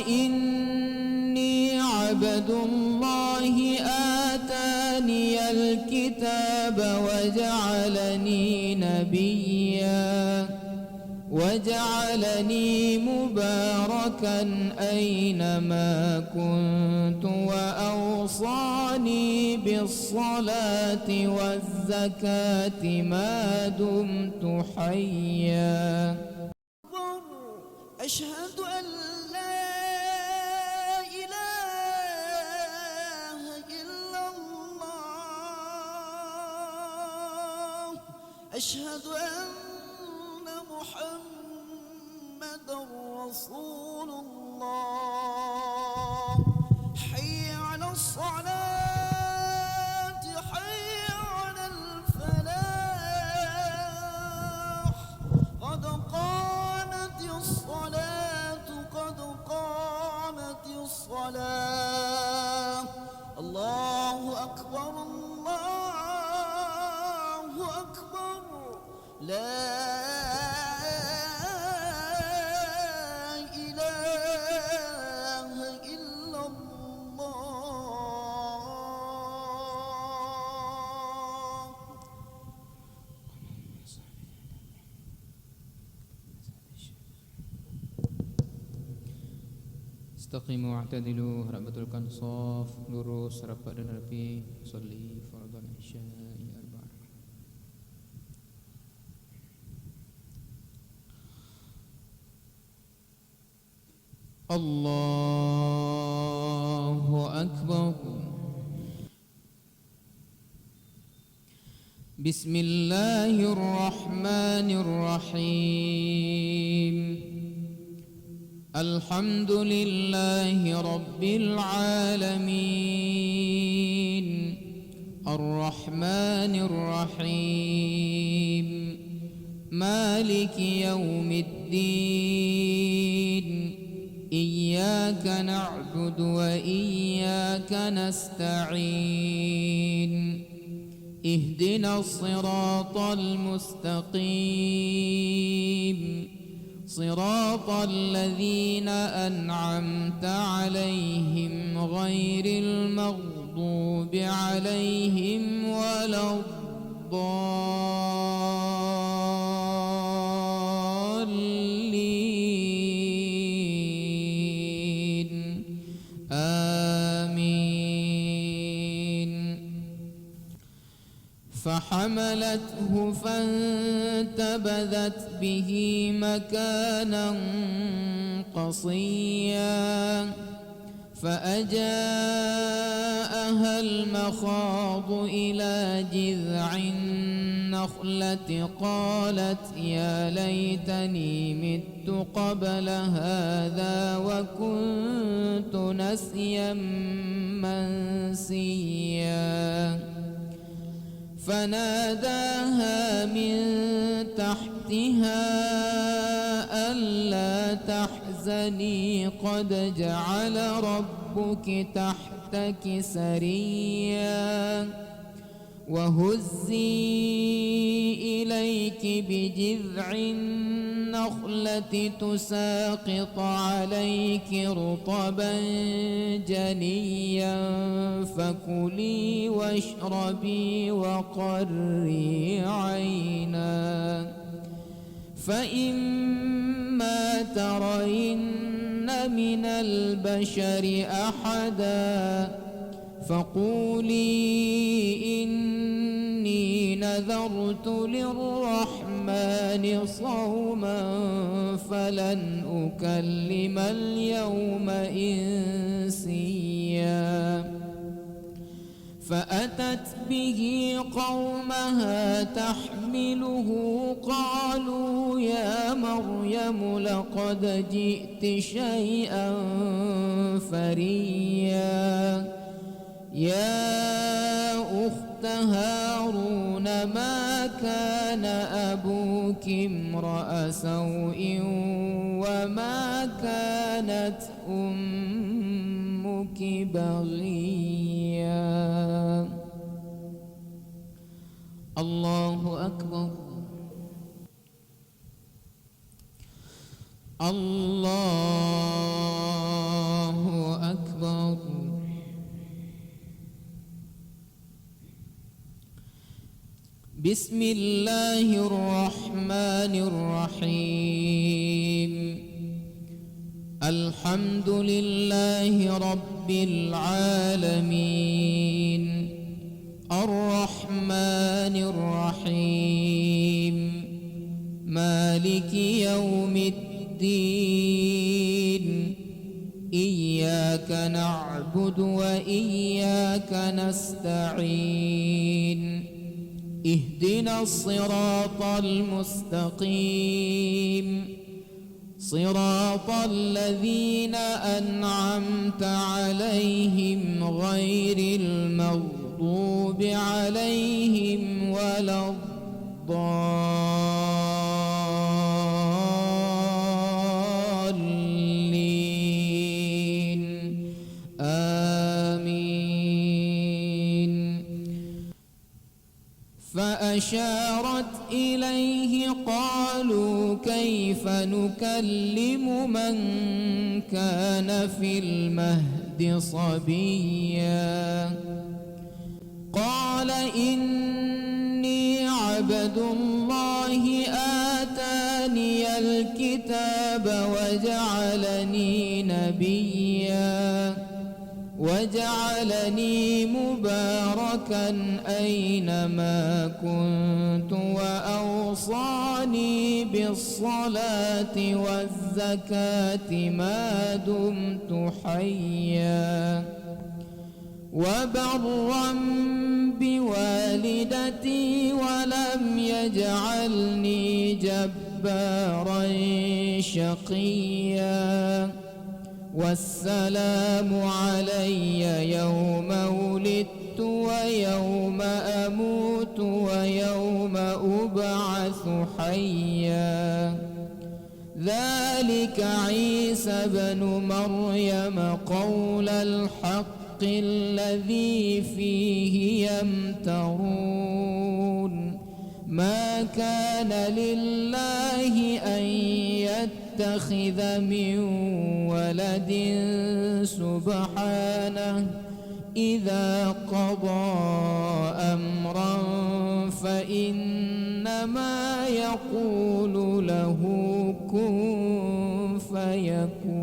إني عبد الله آتاني الكتاب وجعلني نبيا وجعلني مباركا أينما كنت وأوصاني بالصلاة والزكاة ما دمت حيا. أشهد أن لا إله إلا الله. أشهد أن محمدا رسول الله. حي على الصلاة، حي على الفلاح. قد قامت الصلاة، قد قامت الصلاة. الله أكبر، الله أكبر. لا إله إلا الله. Istaqimu wa'tadilu, harap betulkan shaf, lurus, rapat dan rapi. Sholli fardhan isya'i arba'ah. Allahu Akbar. Bismillahirrahmanirrahim. Alhamdulillahi Rabbil Alamin. Ar-Rahmanir Rahim. Maliki Yawmiddin. Iyyaka na'budu wa iyyaka nasta'in. Ihdinas siratal mustaqim. صراط الذين أنعمت عليهم غير المغضوب عليهم ولا الضالين. آمين. فحملته فانتبذت به مكانا قصيا فأجاءها المخاض إلى جذع النخلة قالت يا ليتني مت قبل هذا وكنت نسيا منسيا. فناداها من تحتها ألا تحزني قد جعل ربك تحتك سريا وهزي إليك بجذع النخلة تساقط عليك رطبا جنيا فكلي واشربي وقري عينا فإما ترين من البشر أحدا فقولي إني نذرت للرحمن صوما فلن أكلم اليوم إنسيا. فأتت به قومها تحمله قالوا يا مريم لقد جئت شيئا فريا. يا أخت هارون ما كان أبوك امرأ سوء وما كانت أمك بغيا. الله أكبر. الله بسم الله الرحمن الرحيم الحمد لله رب العالمين الرحمن الرحيم مالك يوم الدين إياك نعبد وإياك نستعين اهدنا الصراط المستقيم صراط الذين أنعمت عليهم غير المغضوب عليهم ولا الضالين آمين. فأشارت إليه قالوا كيف نكلم من كان في المهد صبيا قال إني عبد الله آتاني الكتاب وجعلني نبيا وجعلني مباركا أينما كنت وأوصاني بالصلاة والزكاة ما دمت حيا وبرا بوالدتي ولم يجعلني جبارا شقيا والسلام علي يوم ولدت ويوم أموت ويوم أبعث حيا ذلك عيسى بن مريم قول الحق الذي فيه يمترون ما كان لله أن يتخذ من ولد سبحانه إذا قضى أمرا فإنما يقول له كن فيكون.